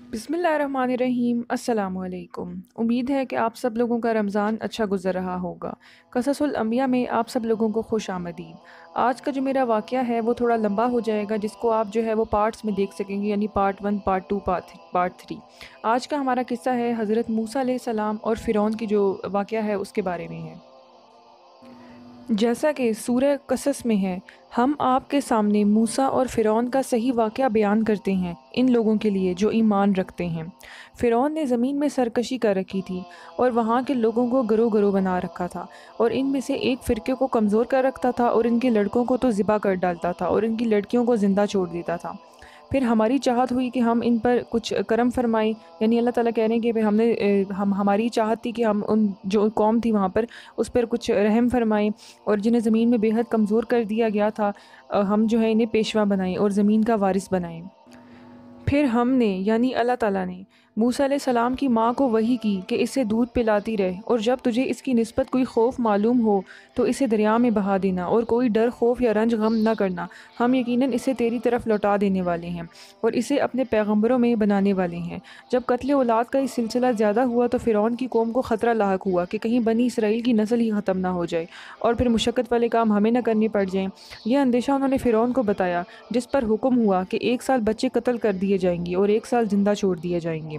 बिस्मिल्लाहिर्रहमानिर्रहीम। अस्सलाम वालेकुम। उम्मीद है कि आप सब लोगों का रमज़ान अच्छा गुज़र रहा होगा। क़ससुल अंबिया में आप सब लोगों को खुश आमदीद। आज का जो मेरा वाक़या है वो थोड़ा लंबा हो जाएगा, जिसको आप जो है वो पार्ट्स में देख सकेंगे, यानी पार्ट 1, पार्ट 2, पार्ट 3। आज का हमारा किस्सा है हज़रत मूसा अलैहिस्सलाम और फ़िरौन की जो वाक़या है उसके बारे में है। जैसा कि सूरह क़सस में है, हम आपके सामने मूसा और फ़िरौन का सही वाक़या बयान करते हैं इन लोगों के लिए जो ईमान रखते हैं। फ़िरौन ने ज़मीन में सरकशी कर रखी थी और वहाँ के लोगों को गरोह गरोह बना रखा था, और इनमें से एक फ़िरके को कमज़ोर कर रखता था और इनके लड़कों को तो ज़िबा कर डालता था और इनकी लड़कियों को ज़िंदा छोड़ देता था। फिर हमारी चाहत हुई कि हम इन पर कुछ करम फरमाएं, यानी अल्लाह ताला कह रहे हैं कि भाई हमारी चाहत थी कि हम उन जो कौम थी वहाँ पर उस पर कुछ रहम फरमाएं, और जिन्हें ज़मीन में बेहद कमज़ोर कर दिया गया था, हम जो है इन्हें पेशवा बनाएं और ज़मीन का वारिस बनाएं। फिर हमने यानी अल्लाह ताला ने मूसा अलैहि सलाम की माँ को वही की कि इसे दूध पिलाती रहे, और जब तुझे इसकी निस्बत कोई खौफ मालूम हो तो इसे दरिया में बहा देना, और कोई डर खौफ या रंज गम न करना, हम यकीनन इसे तेरी तरफ लौटा देने वाले हैं और इसे अपने पैगंबरों में बनाने वाले हैं। जब कत्ल औलाद का ये सिलसिला ज़्यादा हुआ तो फ़िरौन की कौम को ख़तरा लाहक हुआ कि कहीं बनी इसराइल की नस्ल ही ख़त्म ना हो जाए और फिर मुशक्क़त वाले काम हमें न करने पड़ जाएं। यह अंदेशा उन्होंने फ़िरौन को बताया, जिस पर हुक्म हुआ कि 1 साल बच्चे कत्ल कर दिए जाएंगे और 1 साल ज़िंदा छोड़ दिए जाएंगे।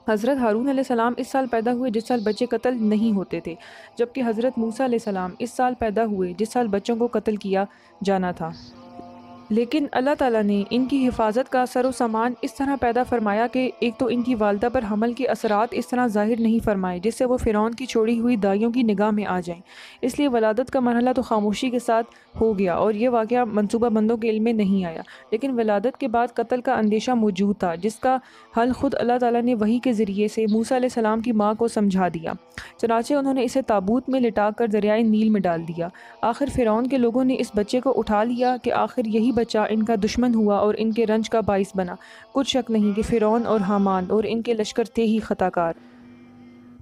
हज़रत हारून अलैहिस्सलाम इस साल पैदा हुए जिस साल बच्चे कत्ल नहीं होते थे, जबकि हज़रत मूसा अलैहिस्सलाम इस साल पैदा हुए जिस साल बच्चों को कत्ल किया जाना था। लेकिन अल्लाह ताला ने इनकी हिफाजत का सरो सामान इस तरह पैदा फरमाया कि एक तो इनकी वालदा पर हमल के असरात इस तरह ज़ाहिर नहीं फरमाए जिससे वो फ़िरौन की छोड़ी हुई दाइयों की निगाह में आ जाएं। इसलिए वलादत का मरहला तो खामोशी के साथ हो गया और ये वाक़या मनसूबा बंदों के इल्म में नहीं आया, लेकिन वलादत के बाद कत्ल का अंदेशा मौजूद था, जिसका हल ख़ुद अल्लाह ताला ने वही के ज़रिए से मूसा अलैहिस्सलाम की माँ को समझा दिया। चनाचे उन्होंने इसे ताबूत में लिटा कर दरियाए नील में डाल दिया। आखिर फ़िरौन के लोगों ने इस बच्चे को उठा लिया कि आखिर यही बच्चा इनका दुश्मन हुआ और इनके रंज का बाइस बना। कुछ शक नहीं कि फ़िरौन और हामान और इनके लश्कर थे ही ख़ताकार।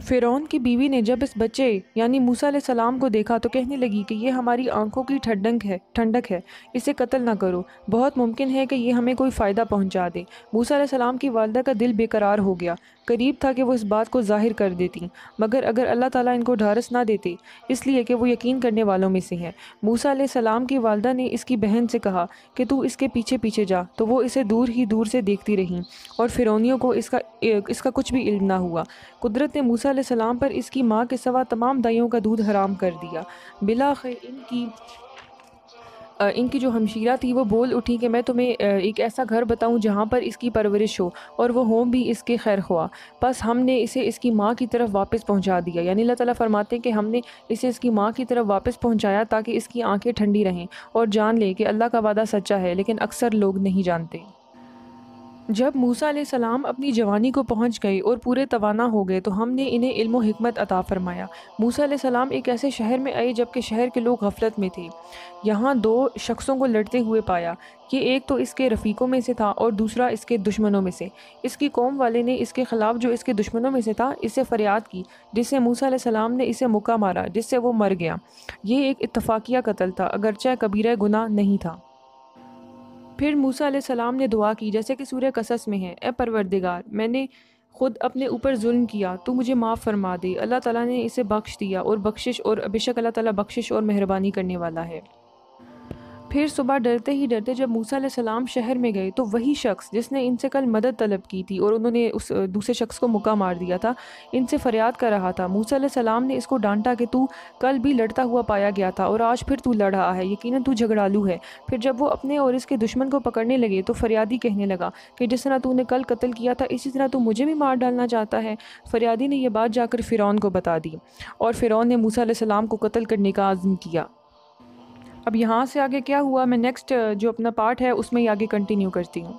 फ़िरौन की बीवी ने जब इस बच्चे यानी मूसा अलैहिस्सलाम को देखा तो कहने लगी कि ये हमारी आंखों की ठंडक है, इसे कत्ल ना करो, बहुत मुमकिन है कि ये हमें कोई फ़ायदा पहुंचा दे। मूसा अलैहिस्सलाम की वालिदा का दिल बेकरार हो गया, करीब था कि वो इस बात को ज़ाहिर कर देती, मगर अगर अल्लाह ताला इनको ढारस ना देते, इसलिए कि वो यकीन करने वालों में से हैं। मूसा अलैहिस्सलाम की वालिदा ने इसकी बहन से कहा कि तू इसके पीछे पीछे जा, तो वो इसे दूर से देखती रहीं और फ़िरौनियों को इसका कुछ भी इल्म ना हुआ। कुदरत ने मूसा अलैहिस्सलाम पर इसकी माँ के सिवा तमाम दाइयों का दूध हराम कर दिया। बिलाखिर इनकी जो हमशीरा थी वो बोल उठी कि मैं तुम्हें एक ऐसा घर बताऊं जहां पर इसकी परवरिश हो और वो हों भी इसके खैर ख्वाह। बस हमने इसे इसकी माँ की तरफ वापस पहुंचा दिया, यानी अल्लाह ताला फरमाते हैं कि हमने इसे इसकी माँ की तरफ वापस पहुंचाया ताकि इसकी आंखें ठंडी रहें और जान ले कि अल्लाह का वादा सच्चा है, लेकिन अक्सर लोग नहीं जानते। जब मूसा अलैहिस्सलाम अपनी जवानी को पहुंच गए और पूरे तवाना हो गए तो हमने इन्हें इल्म और हिकमत अता फरमाया। मूसा अलैहिस्सलाम एक ऐसे शहर में आए जबकि शहर के लोग गफलत में थे। यहाँ 2 शख्सों को लड़ते हुए पाया कि एक तो इसके रफ़ीकों में से था और दूसरा इसके दुश्मनों में से। इसकी कौम वाले ने इसके ख़िलाफ़ जो इसके दुश्मनों में से था इससे फ़रियाद की, जिससे मूसा अलैहिस्सलाम ने इसे मुक्का मारा जिससे वो मर गया। ये एक इत्तफ़ाक़िया कत्ल था, अगरचे कबीरा गुनाह नहीं था। फिर मूसा अलैहिस्सलाम ने दुआ की जैसे कि सूरह कसस में है, ए परवरदिगार, मैंने खुद अपने ऊपर जुल्म किया, तू मुझे माफ़ फरमा दे। अल्लाह ताला ने इसे बख्श दिया और बेशक अल्लाह ताला बख्शिश और मेहरबानी करने वाला है। फिर सुबह डरते ही डरते जब मूसा अलैहिस्सलाम शहर में गए तो वही शख्स जिसने इनसे कल मदद तलब की थी और उन्होंने उस दूसरे शख्स को मुक्का मार दिया था, इनसे फरियाद कर रहा था। मूसा अलैहिस्सलाम ने इसको डांटा कि तू कल भी लड़ता हुआ पाया गया था और आज फिर तू लड़ रहा है, यकीनन तू झगड़ालू है। फिर जब वो अपने और इसके दुश्मन को पकड़ने लगे तो फरियादी कहने लगा कि जिस तरह तूने कल कत्ल किया था इसी तरह तू मुझे भी मार डालना चाहता है। फरियादी ने यह बात जाकर फ़िरौन को बता दी और फ़िरौन ने मूसा अलैहिस्सलाम को कत्ल करने का आज़म किया। अब यहाँ से आगे क्या हुआ मैं नेक्स्ट जो अपना पार्ट है उसमें ही आगे कंटिन्यू करती हूँ।